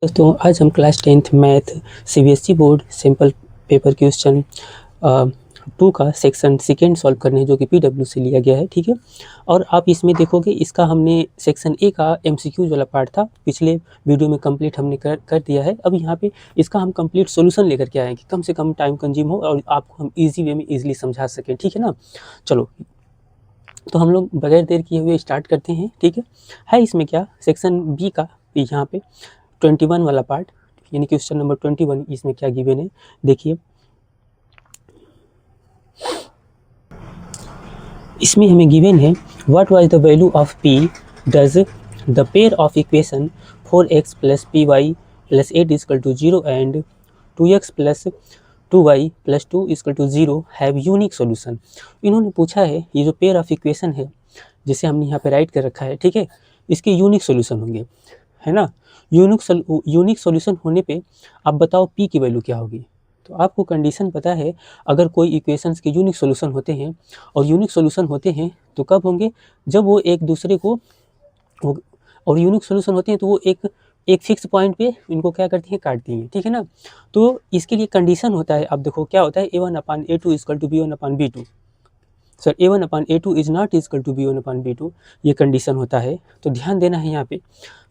दोस्तों आज हम class 10th math CBSE board simple paper question 2 का सेक्शन सेकेंड सॉल्व करने जो कि पीडब्ल्यू से लिया गया है, ठीक है। और आप इसमें देखोगे इसका हमने सेक्शन ए का एमसीक्यूज वाला पार्ट था पिछले वीडियो में कंप्लीट हमने कर दिया है। अब यहाँ पे इसका हम कंप्लीट सॉल्यूशन लेकर के आए हैं कि कम से कम टाइम कंज्यूम हो और आपको हम इजी वे में इजीली समझा सकें, ठीक है ना। चलो तो हम लोग बगैर देर किए हुए स्टार्ट करते हैं, ठीक है। इसमें क्या सेक्शन बी का यहाँ पे 21 वाला पार्ट यानी क्वेश्चन नंबर 21, इसमें क्या गिवन है देखिए। इसमें हमें गिवन है what was the value of P does the pair of equation 4x plus P Y plus 8 equal to 0 and 2x plus 2y plus 2 equal to 0 have unique solution. इन्होंने पूछा है ये जो पेयर ऑफ इक्वेशन है जिसे हमने यहाँ पे राइट कर रखा है, ठीक है, इसके यूनिक सोल्यूशन होंगे, है ना। यूनिक सोल्यूशन होने पे आप बताओ पी की वैल्यू क्या होगी। तो आपको कंडीशन पता है, अगर कोई इक्वेशंस के यूनिक सोल्यूशन होते हैं और यूनिक सोल्यूशन होते हैं तो कब होंगे, जब वो एक दूसरे को और यूनिक सोल्यूशन होते हैं तो वो एक एक फिक्स पॉइंट पे इनको क्या करती हैं, काटती हैं, ठीक है ना। तो इसके लिए कंडीशन होता है, अब देखो क्या होता है, a1/a2 equal to b1/b2, sir a1/a2 is not equal to b1/b2, ये कंडीशन होता है। तो ध्यान देना है यहाँ पे,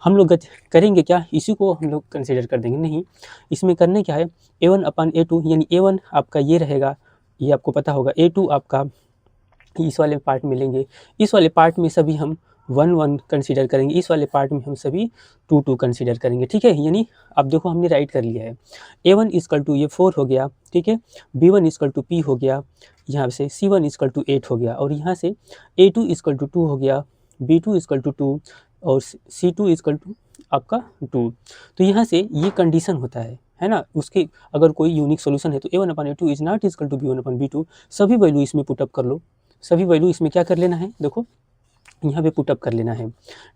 हम लोग करेंगे क्या, इसी को हम लोग कंसिडर कर देंगे, नहीं इसमें करने क्या है, a1/a2 यानी a1 आपका ये रहेगा, ये आपको पता होगा, a2 आपका इस वाले पार्ट में लेंगे, इस वाले पार्ट में सभी हम 1 1 कंसीडर करेंगे, इस वाले पार्ट में हम सभी 2 2 कंसीडर करेंगे, ठीक है। यानी अब देखो हमने राइट कर लिया है, a1 इजकल टू ये 4 हो गया, ठीक है, b1 इजकल टू p हो गया, यहाँ से c1 इजकल टू 8 हो गया, और यहाँ से a2 इजकल टू 2 हो गया, b2 इजकल टू 2 और c2 इजकल टू आपका 2। तो यहाँ से ये कंडीशन होता है ना। उसके अगर कोई यूनिक सोल्यूशन है तो a1/a2 is not equal to b1/b2, सभी वैल्यू इसमें पुटअप कर लो, सभी वैल्यू इसमें क्या कर लेना है, देखो यहाँ पे पुटअप कर लेना है,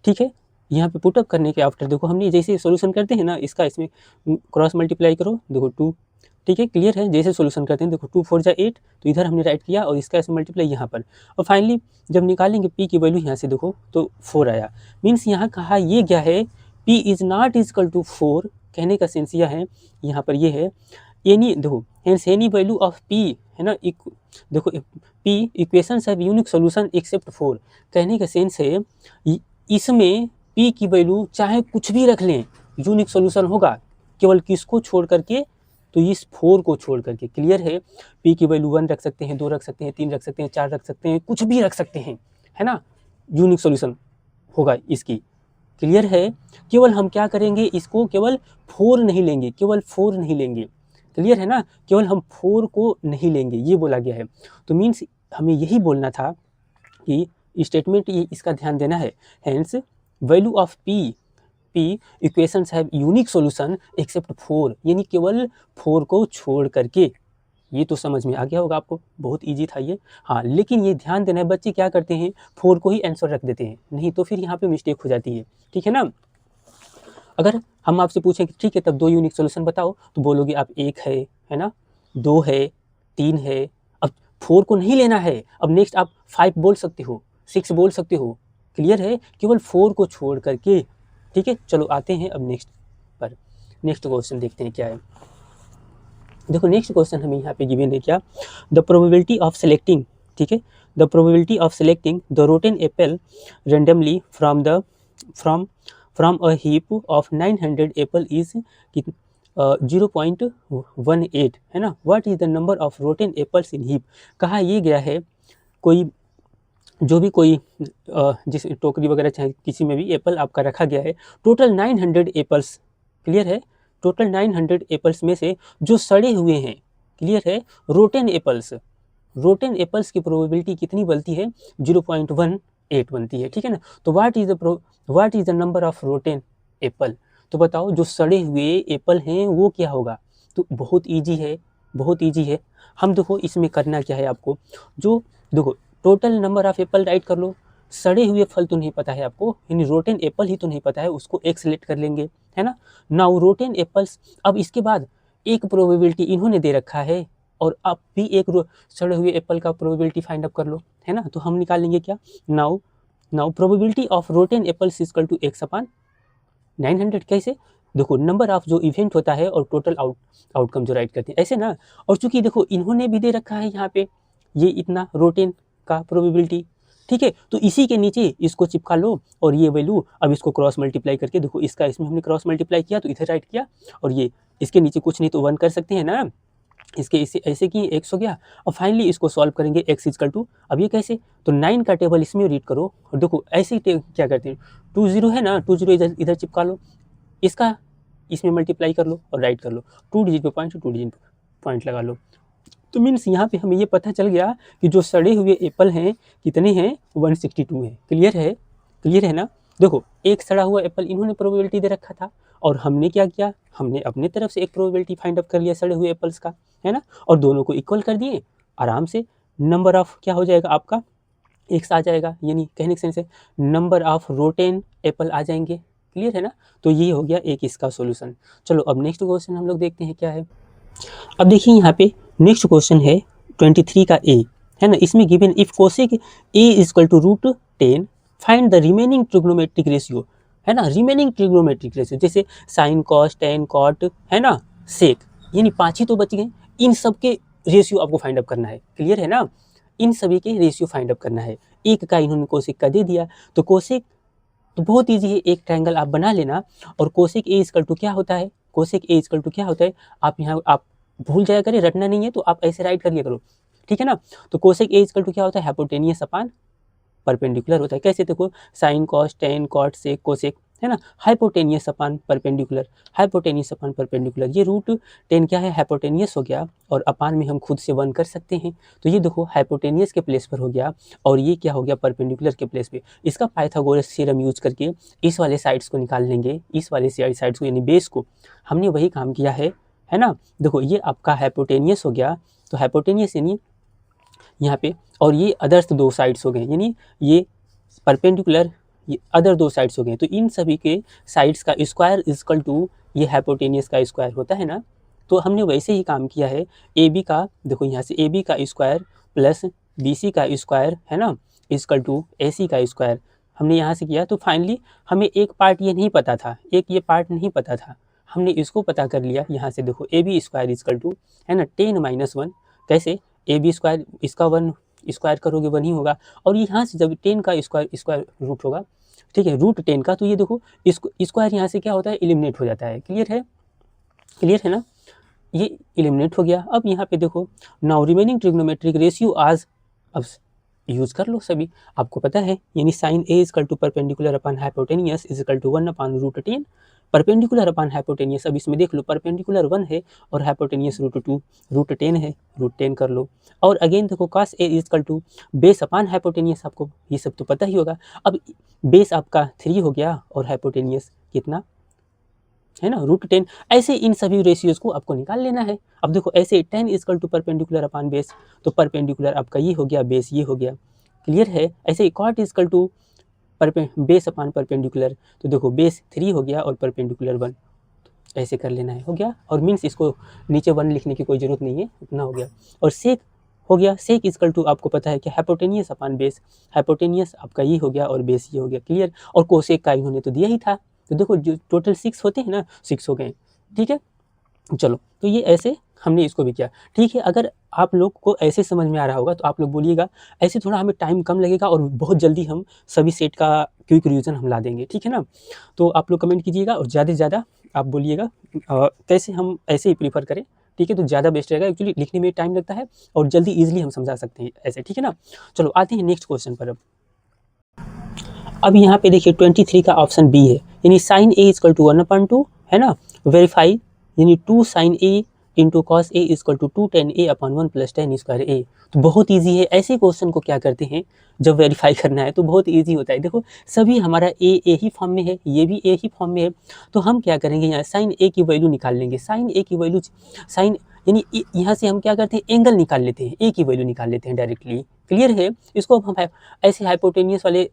ठीक है। यहाँ पे पुटअप करने के आफ्टर देखो हमने जैसे सोल्यूशन करते हैं ना, इसका इसमें क्रॉस मल्टीप्लाई करो, देखो 2, ठीक है, क्लियर है। जैसे सोल्यूशन करते हैं देखो 2 4 जा 8, तो इधर हमने राइट किया और इसका ऐसे मल्टीप्लाई यहाँ पर, और फाइनली जब निकालेंगे पी की वैल्यू यहाँ से देखो तो 4 आया। मीन्स यहाँ कहा ये क्या है, P is not equal to 4, कहने का सेंस यह है, यहाँ पर ये है एनी, देखो hence any value of P, है ना, देखो P equations have unique solution except 4, कहने का सेंस है इसमें पी की वैल्यू चाहे कुछ भी रख लें यूनिक सॉल्यूशन होगा, केवल किसको छोड़ करके, तो इस 4 को छोड़ करके, क्लियर है। पी की वैल्यू 1 रख सकते हैं, 2 रख सकते हैं, 3 रख सकते हैं, 4 रख सकते हैं, कुछ भी रख सकते हैं, है ना, यूनिक सॉल्यूशन होगा इसकी, क्लियर है। केवल हम क्या करेंगे, इसको केवल 4 नहीं लेंगे, केवल 4 नहीं लेंगे, क्लियर है ना, केवल हम 4 को नहीं लेंगे, ये बोला गया है। तो मीन्स हमें यही बोलना था कि स्टेटमेंट ये इसका ध्यान देना है, hence value of P equations have unique solution except 4, यानी केवल 4 को छोड़ करके। ये तो समझ में आ गया होगा आपको, बहुत इजी था ये। हाँ, लेकिन ये ध्यान देना है, बच्चे क्या करते हैं 4 को ही आंसर रख देते हैं, नहीं तो फिर यहाँ पे मिस्टेक हो जाती है, ठीक है ना। अगर हम आपसे पूछें कि ठीक है तब 2 यूनिक सॉल्यूशन बताओ, तो बोलोगे आप 1 है ना, 2 है, 3 है, अब 4 को नहीं लेना है। अब नेक्स्ट आप 5 बोल सकते हो, 6 बोल सकते हो, क्लियर है, केवल 4 को छोड़ करके, ठीक है। चलो आते हैं अब नेक्स्ट पर, नेक्स्ट क्वेश्चन देखते हैं क्या है। देखो नेक्स्ट क्वेश्चन हमें यहाँ पे गिवन है क्या, द प्रोबेबिलिटी ऑफ सेलेक्टिंग, ठीक है, the probability of selecting the rotten Apple randomly from from a heap of 900 Apple is 0.18, है ना। What is the number of rotten apples in heap, कहा ये गया है कोई जो भी कोई जिस टोकरी वगैरह चाहे किसी में भी एप्पल आपका रखा गया है, टोटल 900 एप्पल्स, क्लियर है, टोटल 900 एप्पल्स में से जो सड़े हुए हैं, क्लियर है, रोटेन एप्पल्स की प्रोबेबिलिटी कितनी बनती है, 0.18 बनती है, ठीक है ना। तो what is the number of rotten Apple, तो बताओ जो सड़े हुए एप्पल हैं वो क्या होगा। तो बहुत ईजी है, बहुत ईजी है। हम देखो इसमें करना क्या है आपको, जो देखो total number of Apple right कर लो, सड़े हुए फल तो नहीं पता है आपको, यानी रोटेन एप्पल ही तो नहीं पता है, उसको एक सेलेक्ट कर लेंगे, है ना। नाउ रोटेन एप्पल्स, अब इसके बाद एक प्रोबेबिलिटी इन्होंने दे रखा है और आप भी एक सड़े हुए एप्पल का प्रोबेबिलिटी फाइंड अप कर लो, है ना। तो हम निकालेंगे क्या, now probability of rotten apples equal to x/900, कैसे, देखो नंबर ऑफ जो इवेंट होता है और टोटल आउटकम जो राइट करते हैं ऐसे ना। और चूंकि देखो इन्होंने भी दे रखा है यहाँ पे ये इतना रोटेन का प्रोबेबिलिटी, ठीक है, तो इसी के नीचे इसको चिपका लो और ये वैल्यू अब इसको क्रॉस मल्टीप्लाई करके देखो, इसका इसमें हमने क्रॉस मल्टीप्लाई किया तो इधर राइट किया, और ये इसके नीचे कुछ नहीं तो 1 कर सकते हैं ना, इसके इसे ऐसे कि x हो गया। और फाइनली इसको सॉल्व करेंगे x इजकल टू, अब ये कैसे, तो 9 का टेबल इसमें रीड करो और देखो ऐसे ही क्या करते हैं, 2 0 है ना, 2 0 इधर इधर चिपका लो, इसका इसमें मल्टीप्लाई कर लो और राइट कर लो, 2 डिजिट पे पॉइंट, 2 डिजिट पे पॉइंट लगा लो। तो मीन्स यहाँ पे हमें ये पता चल गया कि जो सड़े हुए एप्पल हैं कितने हैं, 162 है। क्लियर है ना। देखो एक सड़ा हुआ एप्पल इन्होंने प्रोबेबिलिटी दे रखा था और हमने क्या किया, हमने अपने तरफ से एक प्रोबेबिलिटी फाइंड अप कर लिया सड़े हुए एप्पल्स का, है ना, और दोनों को इक्वल कर दिए, आराम से नंबर ऑफ क्या हो जाएगा आपका एक्स आ जाएगा, यानी कहने के सेंस है नंबर ऑफ रोटेन एप्पल आ जाएंगे। क्लियर है ना। तो ये हो गया एक इसका सॉल्यूशन। चलो अब नेक्स्ट क्वेश्चन हम लोग देखते हैं क्या है। अब देखिए यहाँ पे नेक्स्ट क्वेश्चन है 23 का ए, है ना, इसमें given if cosec A equal to √10 find the remaining trigonometric ratio, है ना, रिमेनिंग ट्रिग्नोमेट्रिक रेशियो जैसे साइन कॉस टेन कॉट, है ना, सेक, यानी 5 ही तो बच गए, इन सब के रेशियो आपको फाइंड अप करना है। क्लियर है ना, इन सभी के रेशियो फाइंड अप करना है। एक का इन्होंने कोसेक का दे दिया, तो कोसेक तो बहुत ईजी है, एक ट्रायंगल आप बना लेना और कोसेक ए इक्वल टू क्या होता है, कोसेक ए इक्वल टू क्या होता है, आप यहाँ आप भूल जाया करें, रटना नहीं है तो आप ऐसे राइट कर लिया करो, ठीक है ना। तो कोसेक ए इक्वल टू क्या होता है, हाइपोटेनियस अपान परपेंडिकुलर होता है। कैसे देखो, sine cos tan cot sec cosec, है ना, hypotenuse upon perpendicular, hypotenuse upon perpendicular, ये √10 क्या है, हाइपोटेनियस हो गया और अपान में हम खुद से 1 कर सकते हैं, तो ये देखो हाइपोटेनियस के प्लेस पर हो गया और ये क्या हो गया परपेंडिकुलर के प्लेस पे। इसका पाइथागोरस थ्योरम यूज करके इस वाले साइड्स को निकाल लेंगे, इस वाले साइड्स को यानी बेस को, हमने वही काम किया है ना। देखो ये आपका हाइपोटेनियस हो गया, तो हाइपोटेनियस यानी यहाँ पे, और ये अदर्स 2 साइड्स हो गए, यानी ये परपेंडिकुलर, ये अदर 2 साइड्स हो गए, तो इन सभी के साइड्स का स्क्वायर इक्वल टू ये हाइपोटेनियस का स्क्वायर होता है ना। तो हमने वैसे ही काम किया है, ए बी का, देखो यहाँ से ए बी का स्क्वायर प्लस बी सी का स्क्वायर, है ना, इक्वल टू ए सी का स्क्वायर, हमने यहाँ से किया। तो फाइनली हमें एक पार्ट ये नहीं पता था, एक ये पार्ट नहीं पता था, हमने इसको पता कर लिया यहाँ से। देखो A B square equal to, है ना, 10 - 1, कैसे, ए बी स्क्वायर इसका 1 स्क्वायर करोगे 1 ही होगा, और यहाँ से जब 10 का स्क्वायर रूट होगा, ठीक है, √10 का, तो ये देखो इसको स्क्वायर यहाँ से क्या होता है, एलिमिनेट हो जाता है। क्लियर है ना, ये एलिमिनेट हो गया। अब यहाँ पे देखो नाउ रिमेनिंग ट्रिग्नोमेट्रिक रेशियो आज, अब यूज कर लो सभी, आपको पता है, यानी sine A equal to perpendicular upon hypotenuse equal to 1 upon √10, perpendicular upon hypotenuse, अब इसमें देख लो परपेंडिकुलर 1 है और हाइपोटेनियस √2 √10 है, √10 कर लो। और अगेन देखो cos a equal to base upon hypotenuse, आपको ये सब तो पता ही होगा। अब बेस आपका 3 हो गया और हाइपोटेनियस कितना है ना, √10, ऐसे इन सभी रेशियोज को आपको निकाल लेना है। अब देखो ऐसे 10 equal to perpendicular upon base, तो परपेंडिकुलर आपका ये हो गया, बेस ये हो गया। क्लियर है। ऐसे ही cot equal to base upon perpendicular, तो देखो बेस 3 हो गया और परपेंडिकुलर 1, ऐसे कर लेना है, हो गया। और मीन्स इसको नीचे 1 लिखने की कोई जरूरत नहीं है, इतना हो गया। और सेक हो गया, सेक इक्वल टू आपको पता है कि हाइपोटेनियस अपॉन बेस, हाइपोटेनियस आपका ये हो गया और बेस ये हो गया। क्लियर। और कोसेक का इन्होंने तो दिया ही था, तो देखो जो टोटल 6 होते हैं ना, 6 हो गए। ठीक है, चलो तो ये ऐसे हमने इसको भी किया। ठीक है, अगर आप लोग को ऐसे समझ में आ रहा होगा तो आप लोग बोलिएगा, ऐसे थोड़ा हमें टाइम कम लगेगा और बहुत जल्दी हम सभी सेट का क्विक रिवीजन हम ला देंगे, ठीक है ना। तो आप लोग कमेंट कीजिएगा और ज़्यादा से ज़्यादा आप बोलिएगा कैसे हम ऐसे ही प्रीफर करें, ठीक है, तो ज़्यादा बेस्ट रहेगा। एक्चुअली लिखने में टाइम लगता है और जल्दी ईजिली हम समझा सकते हैं ऐसे, ठीक है ना। चलो आते हैं नेक्स्ट क्वेश्चन पर। अब यहाँ पे देखिए 23 का ऑप्शन बी है, यानी साइन ए इक्वल टू 1/2, है ना, वेरीफाई, यानी 2 sine A into cos A equal to 2 tan a upon 1 + tan square A. तो बहुत इजी है, ऐसे क्वेश्चन को क्या करते हैं जब वेरीफाई करना है तो बहुत इजी होता है। देखो सभी हमारा ए ही फॉर्म में है, ये भी ए ही फॉर्म में है, तो हम क्या करेंगे, यहाँ साइन ए की वैल्यू निकाल लेंगे। साइन ए की वैल्यू, साइन यानी यहाँ से हम क्या करते हैं, एंगल निकाल लेते हैं, ए की वैल्यू निकाल लेते हैं डायरेक्टली। क्लियर है। इसको अब हम ऐसे हाइपोटेनियस वाले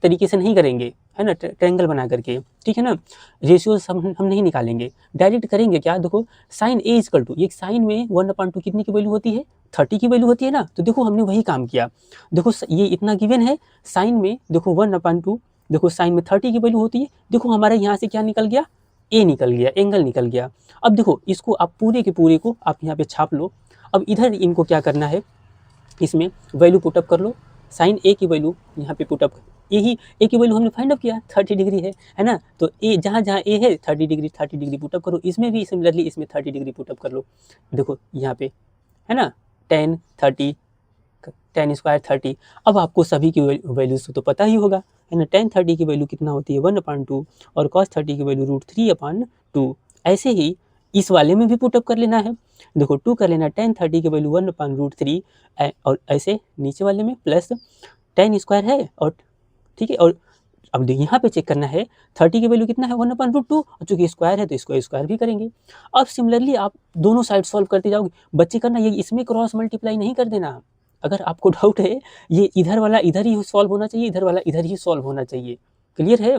तरीके से नहीं करेंगे, है ना, ट्रायंगल बना करके, ठीक है ना, रेशियोज हम नहीं निकालेंगे, डायरेक्ट करेंगे। क्या देखो, साइन ए इक्वल टू, ये साइन में 1/2 कितने की वैल्यू होती है, 30 की वैल्यू होती है ना। तो देखो हमने वही काम किया। देखो ये इतना गिवन है, साइन में देखो 1/2, देखो साइन में 30 की वैल्यू होती है, देखो हमारा यहाँ से क्या निकल गया, ए निकल गया, एंगल निकल गया। अब देखो इसको आप पूरे के पूरे को आप यहाँ पे छाप लो। अब इधर इनको क्या करना है, इसमें वैल्यू पुटअप कर लो, साइन ए की वैल्यू यहाँ पे पुटअप, यही ए की वैल्यू हमने फाइंड आउट किया 30 डिग्री है ना। तो ए जहाँ जहाँ ए है 30 डिग्री पुटअप करो, इसमें भी सिमिलरली इसमें 30 डिग्री पुटअप कर लो। देखो यहाँ पे है ना 10 30 10 स्क्वायर 30। अब आपको सभी की वैल्यूज तो पता ही होगा है ना। 10 30 की वैल्यू कितना होती है 1/2 और cos 30 की वैल्यू √3/2। ऐसे ही इस वाले में भी पुटअप कर लेना है। देखो 2 कर लेना, 10 30 की वैल्यू 1/√3 और ऐसे नीचे वाले में प्लस 10 स्क्वायर है और ठीक है। और अब यहाँ पे चेक करना है 30 की वैल्यू कितना है 1/√2 और चूंकि स्क्वायर है तो इसको स्क्वायर भी करेंगे। अब सिमिलरली आप दोनों साइड सॉल्व करते जाओगे। बच्चे करना ये इसमें क्रॉस मल्टीप्लाई नहीं कर देना। अगर आपको डाउट है ये इधर वाला इधर ही सॉल्व होना चाहिए, इधर वाला इधर ही सॉल्व होना चाहिए। क्लियर है?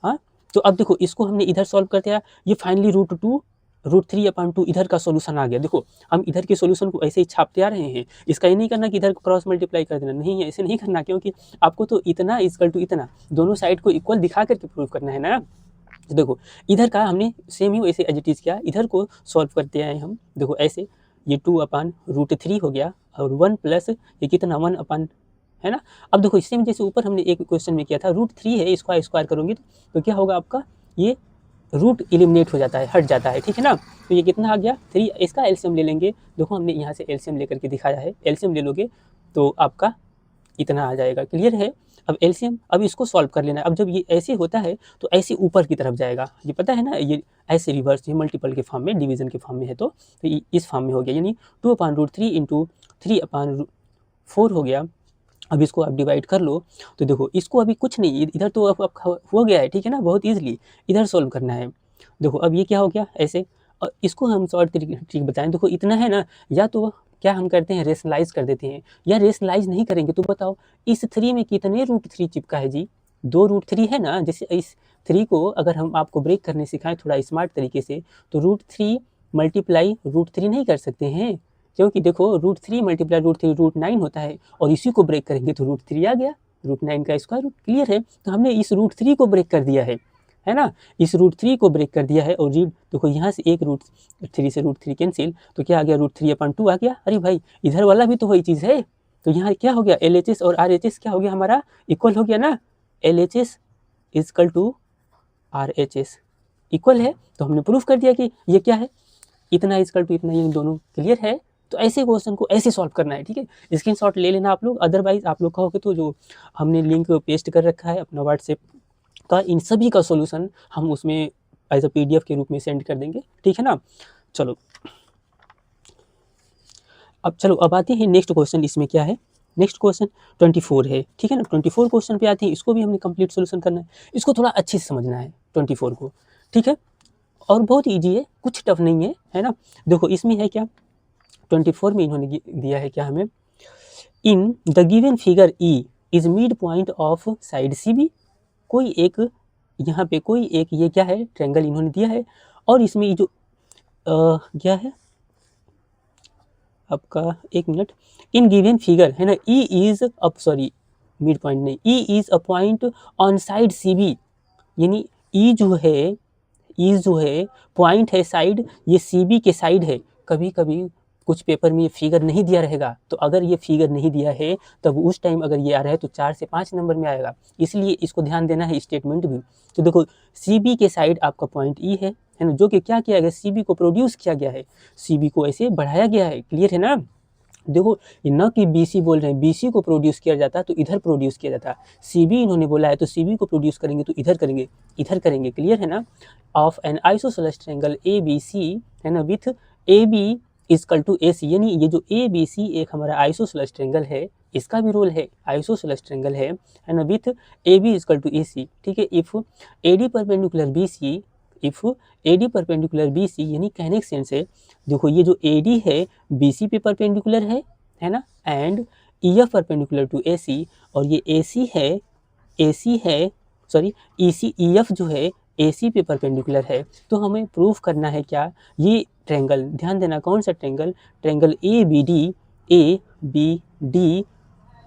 हाँ, तो अब देखो इसको हमने इधर सॉल्व करते हैं, ये फाइनली √3/2 इधर का सॉल्यूशन आ गया। देखो हम इधर के सॉल्यूशन को ऐसे ही छापते आ रहे हैं। इसका ये नहीं करना कि इधर को क्रॉस मल्टीप्लाई कर देना, नहीं है, ऐसे नहीं करना, क्योंकि आपको तो इतना इक्वल टू इतना दोनों साइड को इक्वल दिखा करके प्रूव करना है ना। तो देखो इधर का हमने सेम ही वैसे एज इट इज किया, इधर को सॉल्व करते आए हम। देखो ऐसे ये 2/√3 हो गया और 1 प्लस ये कितना 1 है ना। अब देखो इससे जैसे ऊपर हमने एक क्वेश्चन में किया था √3 है, इसको स्क्वायर करोगे तो क्या होगा आपका, ये रूट एलिमिनेट हो जाता है, हट जाता है, ठीक है ना। तो ये कितना आ गया 3, इसका एलसीएम ले लेंगे। देखो हमने यहाँ से एलसीएम लेकर के दिखाया है, एलसीएम ले लोगे तो आपका इतना आ जाएगा। क्लियर है? अब एलसीएम, अब इसको सॉल्व कर लेना है। अब जब ये ऐसे होता है तो ऐसे ऊपर की तरफ जाएगा, ये पता है ना, ये ऐसे रिवर्स, ये मल्टीपल के फॉर्म में, डिवीजन के फॉर्म में है तो इस फॉर्म में हो गया, यानी 2/√3 इंटू 3/4 हो गया। अब इसको आप डिवाइड कर लो तो देखो इसको अभी कुछ नहीं, इधर तो अब हो गया है, ठीक है ना, बहुत ईजिली इधर सॉल्व करना है। देखो अब ये क्या हो गया ऐसे, और इसको हम शॉर्ट ट्रिक बताएं। देखो इतना है ना, या तो क्या हम करते हैं रेशनलाइज कर देते हैं, या रेशनलाइज नहीं करेंगे तो बताओ इस 3 में कितने √3 चिपका है जी, 2 √3 है ना। जैसे इस 3 को अगर हम आपको ब्रेक करने सिखाएं थोड़ा स्मार्ट तरीके से, तो √3 मल्टीप्लाई √3 नहीं कर सकते हैं, क्योंकि देखो √3 मल्टीप्लाई √3 √9 होता है, और इसी को ब्रेक करेंगे तो √3 आ गया, √9 का स्क्वायर रूट। क्लियर है? तो हमने इस √3 को ब्रेक कर दिया है ना, इस √3 को ब्रेक कर दिया है। और जी देखो यहाँ से एक √3 से √3 कैंसिल, तो क्या आ गया √3/2 आ गया। अरे भाई इधर वाला भी तो वही चीज़ है, तो यहाँ क्या हो गया LHS और RHS क्या हो गया हमारा, इक्वल हो गया ना। LHS equal to RHS equal है, तो हमने प्रूफ कर दिया कि ये क्या है, इतना इक्वल टू इतना, ये दोनों। क्लियर है? तो ऐसे क्वेश्चन को ऐसे सॉल्व करना है, ठीक है। स्क्रीनशॉट ले लेना आप लोग, अदरवाइज आप लोग कहोगे तो जो हमने लिंक पेस्ट कर रखा है अपना व्हाट्सएप का, इन सभी का सॉल्यूशन हम उसमें एज अ PDF के रूप में सेंड कर देंगे, ठीक है ना। चलो अब आते हैं नेक्स्ट क्वेश्चन। इसमें क्या है, नेक्स्ट क्वेश्चन 24 है, ठीक है ना। 24 क्वेश्चन पे आते हैं, इसको भी हमने कंप्लीट सोल्यूशन करना है, इसको थोड़ा अच्छे से समझना है 24 को, ठीक है। और बहुत ईजी है, कुछ टफ नहीं है ना। देखो इसमें है क्या, 24 में इन्होंने दिया है क्या हमें, in the given figure E is mid point of side CB। कोई एक यहाँ पे कोई एक ये क्या है ट्रायंगल इन्होंने दिया है, और इसमें जो क्या है आपका, एक मिनट, इन गिवन फिगर है ना, E इज अब सॉरी मिड पॉइंट नहीं, E is a point on side CB, यानी E जो है पॉइंट है साइड, ये CB के साइड है। कभी कभी कुछ पेपर में ये फिगर नहीं दिया रहेगा, तो अगर ये फिगर नहीं दिया है तब उस टाइम अगर ये आ रहा है तो 4 से 5 नंबर में आएगा, इसलिए इसको ध्यान देना है स्टेटमेंट भी। तो देखो CB के साइड आपका पॉइंट E है ना, जो कि क्या किया गया, CB को प्रोड्यूस किया गया है, CB को ऐसे बढ़ाया गया है। क्लियर है ना? देखो न कि BC बोल रहे हैं, BC को प्रोड्यूस किया जाता तो इधर प्रोड्यूस किया जाता, CB इन्होंने बोला है तो CB को प्रोड्यूस करेंगे तो इधर करेंगे, इधर करेंगे। क्लियर है ना? Of an isosceles triangle ABC है ना, with AB equal to AC, यानी ये जो ABC एक हमारा आइसोसेलेस ट्रायंगल है, इसका भी रोल है, आइसोसेलेस ट्रायंगल है ना, with AB equal to AC, ठीक है। If AD perpendicular BC, if AD perpendicular BC, यानी कहने का सेंस है, देखो ये जो AD है BC पे परपेंडिकुलर है ना, and EF perpendicular to AC, और ये AC है सॉरी EF जो है AC पे परपेंडिकुलर है। तो हमें प्रूफ करना है क्या, ये ट्रायंगल, ध्यान देना कौन सा ट्रायंगल ABD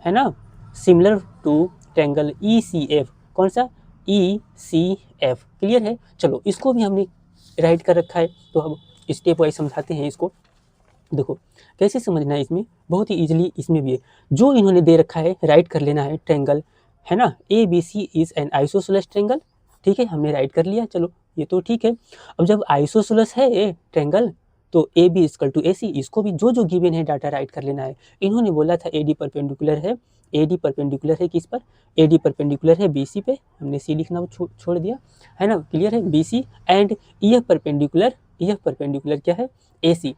है ना, सिमिलर टू ट्रायंगल ECF, कौन सा ECF। क्लियर है। चलो इसको भी हमने राइट कर रखा है, तो हम स्टेप वाइज समझाते हैं इसको। देखो कैसे समझना है इसमें, बहुत ही इजीली इसमें भी है। जो इन्होंने दे रखा है राइट कर लेना है, ट्रेंगल है ना, ABC is an isosceles triangle. ठीक है, हमने राइट कर लिया, चलो ये तो ठीक है। अब जब आइसोसेलेस है ये ट्रेंगल, तो AB इक्वल टू AC, इसको भी जो जो गिवन है डाटा राइट कर लेना है। इन्होंने बोला था AD परपेंडिकुलर है, AD परपेंडिकुलर है किस पर, AD परपेंडिकुलर है BC पे, हमने C लिखना छोड़ दिया है ना। क्लियर है, BC and EF perpendicular, EF perpendicular क्या है, AC।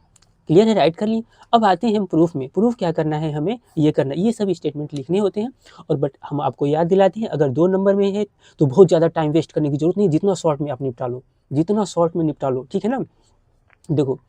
क्लियर है, राइट कर ली। अब आते हैं हम प्रूफ में। प्रूफ क्या करना है हमें, ये करना, ये सब स्टेटमेंट लिखने होते हैं। और बट हम आपको याद दिलाते हैं, अगर 2 नंबर में है तो बहुत ज़्यादा टाइम वेस्ट करने की जरूरत नहीं, जितना शॉर्ट में आप निपटा लो, जितना शॉर्ट में निपटा लो, ठीक है ना। देखो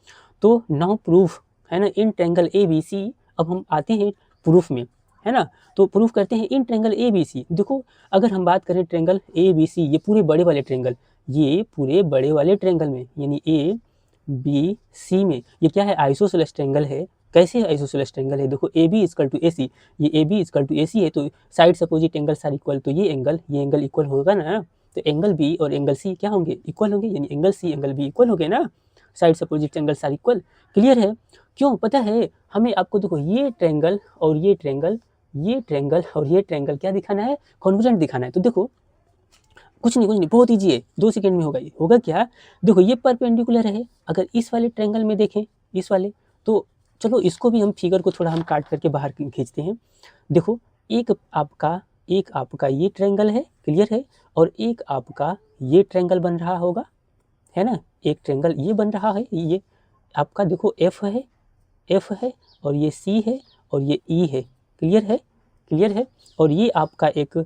तो नाउ प्रूफ है ना, इन ट्रायंगल ABC। अब हम आते हैं प्रूफ में, है ना। तो प्रूफ करते हैं इन ट्रायंगल ABC। देखो अगर हम बात करें ट्रायंगल ABC, ये पूरे बड़े वाले ट्रायंगल, ये पूरे बड़े वाले ट्रायंगल में यानी ABC में, ये क्या है, आइसोसेलेस ट्रायंगल है। कैसे आइसोसेलेस ट्रायंगल है, देखो AB इक्वल टू AC, ये AB इक्वल टू AC है, तो side opposite angles are equal, तो ये एंगल इक्वल होगा ना। तो एंगल B और एंगल C क्या होंगे, इक्वल होंगे, यानी angle C angle B equal हो गए ना, side opposite angles are equal. Clear है। क्यों पता है हमें, आपको देखो ये ट्रायंगल और ये ट्रायंगल, ये ट्रायंगल और ये ट्रायंगल क्या दिखाना है, कॉन्वर्जेंट दिखाना है। तो देखो कुछ नहीं, बहुत ईजी है, 2 सेकंड में होगा। ये होगा क्या, देखो ये परपेंडिकुलर है, अगर इस वाले ट्रायंगल में देखें, इस वाले, तो चलो इसको भी हम फिगर को थोड़ा हम काट करके बाहर खींचते हैं। देखो एक आपका ये ट्रायंगल है, क्लियर है, और एक आपका ये ट्रायंगल बन रहा होगा, है ना। एक ट्रायंगल ये बन रहा है, ये आपका देखो F है और ये C है और ये E है। क्लियर है, क्लियर है। और ये आपका एक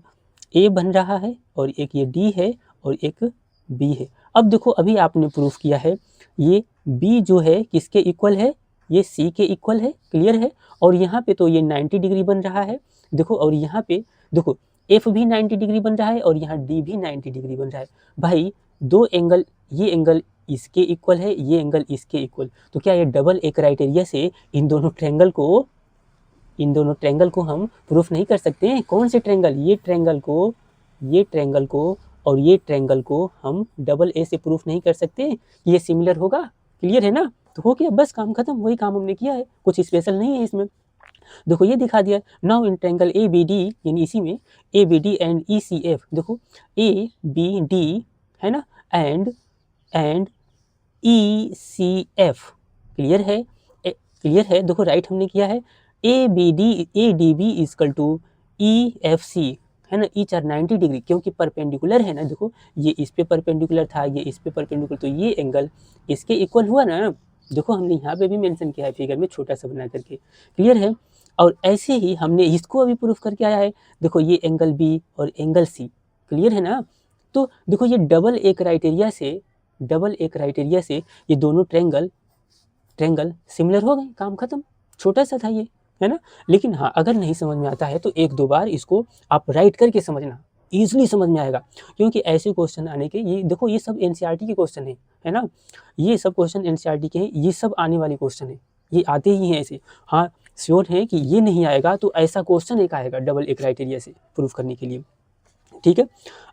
A बन रहा है और एक ये D है और एक B है। अब देखो अभी आपने प्रूफ किया है, ये B जो है किसके इक्वल है, ये C के इक्वल है। क्लियर है। और यहाँ पे तो ये 90 डिग्री बन रहा है। देखो और यहाँ पे देखो F भी 90 डिग्री बन रहा है और यहाँ D भी 90 डिग्री बन रहा है। भाई दो एंगल, ये एंगल इसके इक्वल है, ये एंगल इसके इक्वल, तो क्या ये डबल ए क्राइटेरिया से इन दोनों ट्रायंगल को हम प्रूफ नहीं कर सकते हैं। कौन से ट्रायंगल, ये ट्रायंगल को और ये ट्रायंगल को हम डबल ए से प्रूफ नहीं कर सकते कि ये सिमिलर होगा। क्लियर है ना, तो हो गया, बस काम खत्म, वही काम हमने किया है, कुछ स्पेशल नहीं है इसमें। देखो ये दिखा दिया। नाउ इन ट्रायंगल ABD, यानी इसी में ABD एंड ECF, देखो ABD है ना एंड ECF। क्लियर है, क्लियर है। देखो राइट हमने किया है, ADB इक्वल टू EFC, है ना, ईच आर 90 डिग्री, क्योंकि परपेंडिकुलर है ना। देखो ये इस पे परपेंडिकुलर था, ये इस पे परपेंडिकुलर, तो ये एंगल इसके इक्वल हुआ ना। देखो हमने यहाँ पे भी मेंशन किया है फिगर में छोटा सा बना करके। क्लियर है। और ऐसे ही हमने इसको अभी प्रूफ करके आया है। देखो ये एंगल B और एंगल C, क्लियर है ना। तो देखो ये डबल ए क्राइटेरिया से ये दोनों ट्रायंगल सिमिलर हो गए, काम खत्म, छोटा सा था ये, है ना। लेकिन हाँ अगर नहीं समझ में आता है तो 1-2 बार इसको आप राइट करके समझना, ईजिली समझ में आएगा। क्योंकि ऐसे क्वेश्चन आने के, ये देखो ये सब NCERT के क्वेश्चन है ना, ये सब क्वेश्चन NCERT के हैं, ये सब आने वाले क्वेश्चन है, ये आते ही हैं ऐसे। हाँ श्योर है कि ये नहीं आएगा तो ऐसा क्वेश्चन एक आएगा डबल ए क्राइटेरिया से प्रूफ करने के लिए। ठीक है।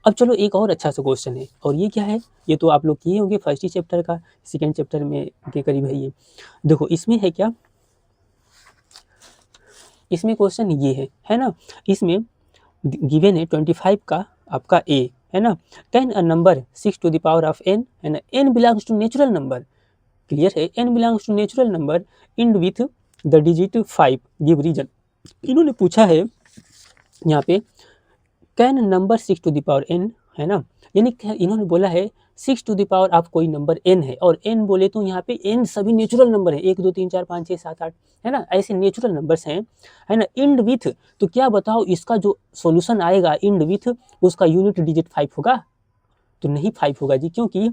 अब चलो एक और अच्छा सा क्वेश्चन है, और ये क्या है, ये तो आप लोग किए होंगे फर्स्ट ही चैप्टर का, सेकेंड चैप्टर में के करीब है ये। देखो इसमें है क्या, इसमें क्वेश्चन ये है ना। इसमें गिवन है 25 का आपका A, है ना। Can a number 6 to the power of n, है ना, n belongs to natural number. Clear है, n belongs to natural number end with the digit 5, give reason. इन्होंने पूछा है यहाँ पे can number 6 to the power n, है ना, यानी इन्होंने बोला है 6 टू द पावर ऑफ कोई नंबर n है, और n बोले तो यहाँ पे n सभी नेचुरल नंबर है, 1 2 3 4 5 6 7 8, है ना, ऐसे नेचुरल नंबर्स हैं, है ना। इंड विथ, तो क्या बताओ इसका जो सॉल्यूशन आएगा इंड विथ, उसका यूनिट डिजिट 5 होगा, तो नहीं 5 होगा जी, क्योंकि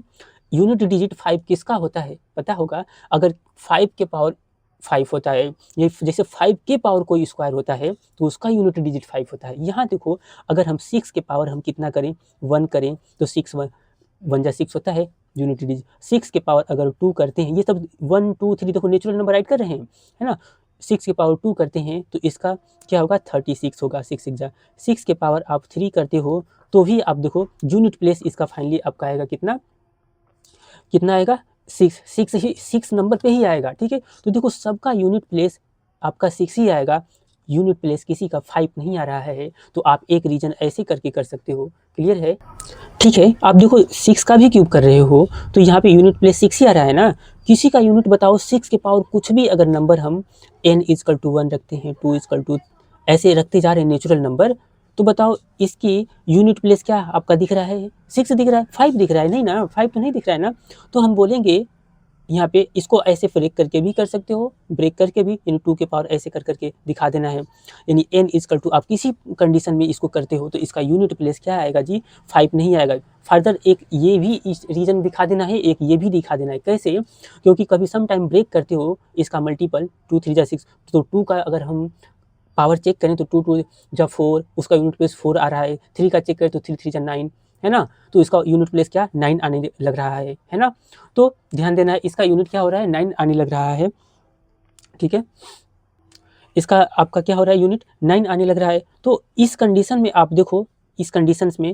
यूनिट डिजिट 5 किसका होता है पता होगा, अगर 5 के पावर 5 होता है, ये जैसे 5 के पावर कोई स्क्वायर होता है तो उसका यूनिट डिजिट 5 होता है। यहाँ देखो अगर हम 6 के पावर हम कितना करें, 1 करें, तो 6 1 जा 6 होता है यूनिट डिजिट। 6 के पावर अगर 2 करते हैं, ये सब 1 2 3 देखो नेचुरल नंबर राइट कर रहे हैं, है ना। 6 के पावर 2 करते हैं तो इसका क्या होगा 36 होगा। 6 के पावर आप 3 करते हो तो भी आप देखो यूनिट प्लेस इसका फाइनली आपका आएगा कितना आएगा 6 नंबर पे ही आएगा। ठीक है, तो देखो सबका यूनिट प्लेस आपका 6 ही आएगा, यूनिट प्लेस किसी का 5 नहीं आ रहा है। तो आप एक रीजन ऐसे करके कर सकते हो। क्लियर है? ठीक है, आप देखो 6 का भी क्यूब कर रहे हो तो यहाँ पे यूनिट प्लेस 6 ही आ रहा है ना। किसी का यूनिट बताओ 6 के पावर कुछ भी अगर नंबर हम n इजकल टू 1 रखते हैं, 2 इजकल टू ऐसे रखते जा रहे हैं नेचुरल नंबर, तो बताओ इसकी यूनिट प्लेस क्या आपका दिख रहा है? 6 दिख रहा है, 5 दिख रहा है नहीं ना, 5 तो नहीं दिख रहा है ना। तो हम बोलेंगे यहाँ पे इसको ऐसे ब्रेक करके भी कर सकते हो, ब्रेक करके भी यानी 2 के पावर ऐसे कर करके दिखा देना है। यानी n इजकल टू आप किसी कंडीशन में इसको करते हो तो इसका यूनिट प्लेस क्या आएगा जी 5 नहीं आएगा। फर्दर एक ये भी इस रीजन दिखा देना है, एक ये भी दिखा देना है। कैसे? क्योंकि कभी सम टाइम ब्रेक करते हो इसका मल्टीपल 2 3 जा 6, तो 2 का अगर हम पावर चेक करें तो 2 2 जा 4, उसका यूनिट प्लेस 4 आ रहा है। 3 का चेक करें तो 3 3 जा 9 है ना, तो इसका यूनिट प्लेस क्या 9 आने लग रहा है ना। तो ध्यान देना है इसका यूनिट क्या हो रहा है 9 आने लग रहा है। ठीक है, इसका आपका क्या हो रहा है यूनिट 9 आने लग रहा है। तो इस कंडीशन में आप देखो, इस कंडीशंस में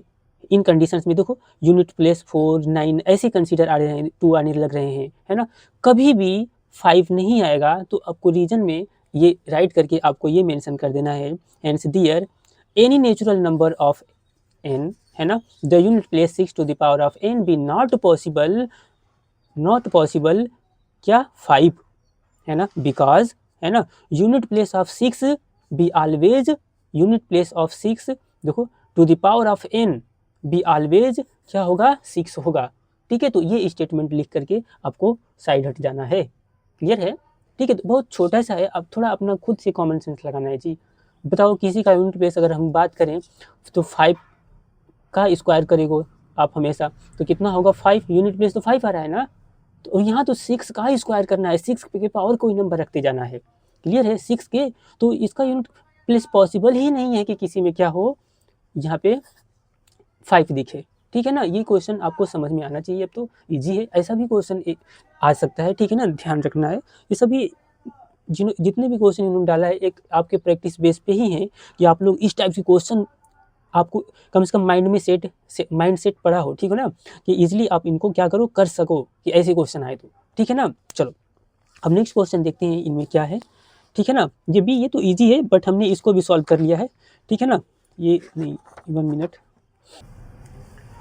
इन कंडीशंस में देखो यूनिट प्लेस 4 9 ऐसे कंसीडर आ रहे हैं, 2 आने लग रहे हैं है ना। कभी भी 5 नहीं आएगा तो आपको रीजन में ये राइट करके आपको ये मेंशन कर देना है, hence there any natural number of n है ना, the unit place 6 to the power of n be not possible क्या 5 है ना, बिकॉज है ना unit place of 6 be always unit place of 6 देखो to the power of n be always क्या होगा 6 होगा। ठीक है, तो ये स्टेटमेंट लिख करके आपको साइड हट जाना है। क्लियर है? ठीक है, तो बहुत छोटा सा है, अब थोड़ा अपना खुद से कॉमन सेंस लगाना है जी। बताओ किसी का यूनिट प्लेस अगर हम बात करें तो 5 का स्क्वायर करेगो आप हमेशा तो कितना होगा 5, यूनिट प्लेस तो 5 आ रहा है ना। तो यहाँ तो 6 का स्क्वायर करना है, 6 के पावर कोई नंबर रखते जाना है। क्लियर है? 6 के तो इसका यूनिट प्लेस पॉसिबल ही नहीं है कि किसी में क्या हो यहाँ पे 5 दिखे। ठीक है ना, ये क्वेश्चन आपको समझ में आना चाहिए। अब तो इजी है, ऐसा भी क्वेश्चन आ सकता है। ठीक है ना, ध्यान रखना है ये सभी जितने भी क्वेश्चन इन्होंने डाला है एक आपके प्रैक्टिस बेस पे ही है कि आप लोग इस टाइप के क्वेश्चन आपको कम से कम माइंड में माइंड सेट पड़ा हो। ठीक है ना, कि इजीली आप इनको क्या करो कर सको कि ऐसे क्वेश्चन आए तो। ठीक है ना, चलो अब नेक्स्ट क्वेश्चन देखते हैं इनमें क्या है। ठीक है ना, ये तो इजी है बट हमने इसको भी सॉल्व कर लिया है। ठीक है ना, ये नहीं 1 मिनट,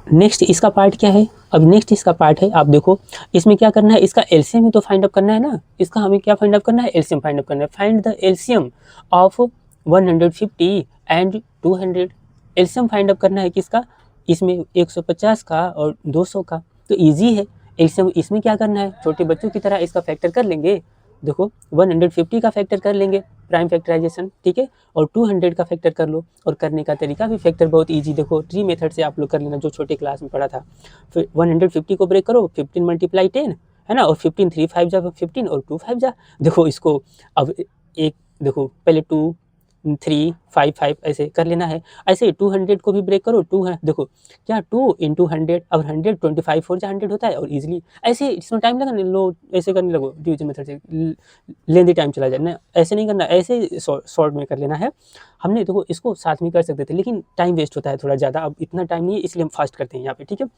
नेक्स्ट इसका पार्ट क्या है। अब नेक्स्ट इसका पार्ट है, आप देखो इसमें क्या करना है, इसका एलसीएम ही तो फाइंड अप करना है ना। इसका हमें क्या फाइंड अप करना है, एलसीएम फाइंड अप करना है। Find the LCM of 150 and 200। LCM find up करना है किसका, इसमें 150 का और 200 का। तो इजी है, एलसीएम इसमें क्या करना है, छोटे बच्चों की तरह इसका फैक्टर कर लेंगे। देखो 150 का फैक्टर कर लेंगे प्राइम फैक्टराइजेशन, ठीक है, और 200 का फैक्टर कर लो। और करने का तरीका भी फैक्टर बहुत इजी, देखो ट्री मेथड से आप लोग कर लेना जो छोटे क्लास में पढ़ा था। फिर 150 को ब्रेक करो, 15 मल्टीप्लाई 10 है ना, और 15 3 5 जा 15 और 2 5 जा। देखो इसको अब एक देखो पहले 2 3 5 5 ऐसे कर लेना है। ऐसे 200 को भी ब्रेक करो, 2 है देखो क्या 2 इंटू 100, अब 100 25 4 जा 100 होता है। और इजीली ऐसे इसमें टाइम लगा लो, ऐसे करने लगो डिवीजन मेथड से लेंदी टाइम चला जाए ना, ऐसे नहीं करना, ऐसे शॉर्ट में कर लेना है। हमने देखो इसको साथ में कर सकते थे लेकिन टाइम वेस्ट होता है थोड़ा ज़्यादा, अब इतना टाइम नहीं है इसलिए हम फास्ट करते हैं यहाँ पे। ठीक है,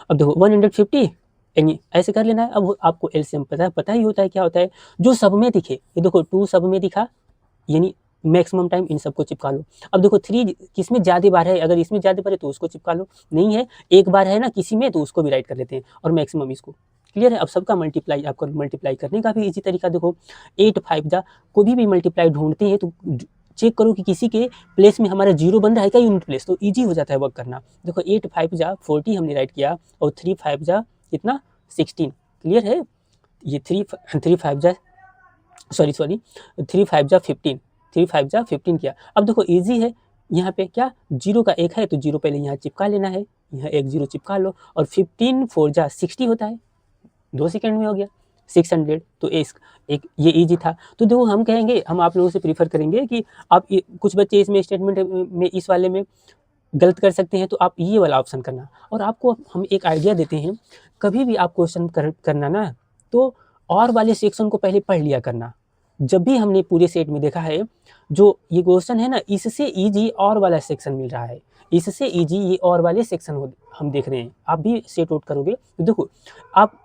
अब देखो 150 यानी ऐसे कर लेना है। अब आपको एलसीएम पता ही होता है क्या होता है, जो सब में दिखे। ये देखो 2 सब में दिखा यानी मैक्सिमम टाइम इन सबको चिपका लो। अब देखो 3 किसमें ज़्यादा बार है, अगर इसमें ज़्यादा बार है तो उसको चिपका लो, नहीं है एक बार है ना किसी में तो उसको भी राइट कर लेते हैं और मैक्सिमम इसको। क्लियर है? अब सबका मल्टीप्लाई, आपको मल्टीप्लाई करने का भी इजी तरीका देखो 8 5 जा कोई भी मल्टीप्लाई ढूंढते हैं तो चेक करो कि किसी के प्लेस में हमारा 0 बन रहा है क्या यूनिट प्लेस, तो ईजी हो जाता है वर्क करना। देखो 8 5 जा 40 हमने राइट किया और 3 5 जा कितना 16। क्लियर है? ये 3 5 जा सॉरी 3 5 जा 15, 3 5 जा 15 किया। अब देखो इजी है, यहाँ पे क्या 0 का 1 है तो 0 पहले यहाँ चिपका लेना है, यहाँ 1 0 चिपका लो और 15 4 जा 60 होता है, 2 सेकंड में हो गया 600। तो एक ये इजी था। तो देखो हम कहेंगे, हम आप लोगों से प्रीफर करेंगे कि आप कुछ बच्चे इसमें स्टेटमेंट में इस वाले में गलत कर सकते हैं तो आप ये वाला ऑप्शन करना। और आपको हम एक आइडिया देते हैं, कभी भी आप क्वेश्चन करना ना तो और वाले सेक्शन को पहले पढ़ लिया करना। जब भी हमने पूरे सेट में देखा है, जो ये क्वेश्चन है ना, इससे ईजी और वाला सेक्शन मिल रहा है, इससे ईजी ये और वाले सेक्शन हम देख रहे हैं। आप भी सेट आउट करोगे तो देखो, आप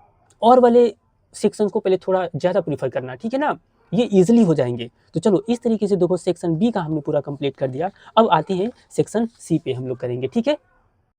और वाले सेक्शन को पहले थोड़ा ज़्यादा प्रीफर करना, ठीक है ना, ये ईजिली हो जाएंगे। तो चलो इस तरीके से देखो सेक्शन बी का हमने पूरा कंप्लीट कर दिया। अब आते हैं सेक्शन सी पे हम लोग करेंगे, ठीक है।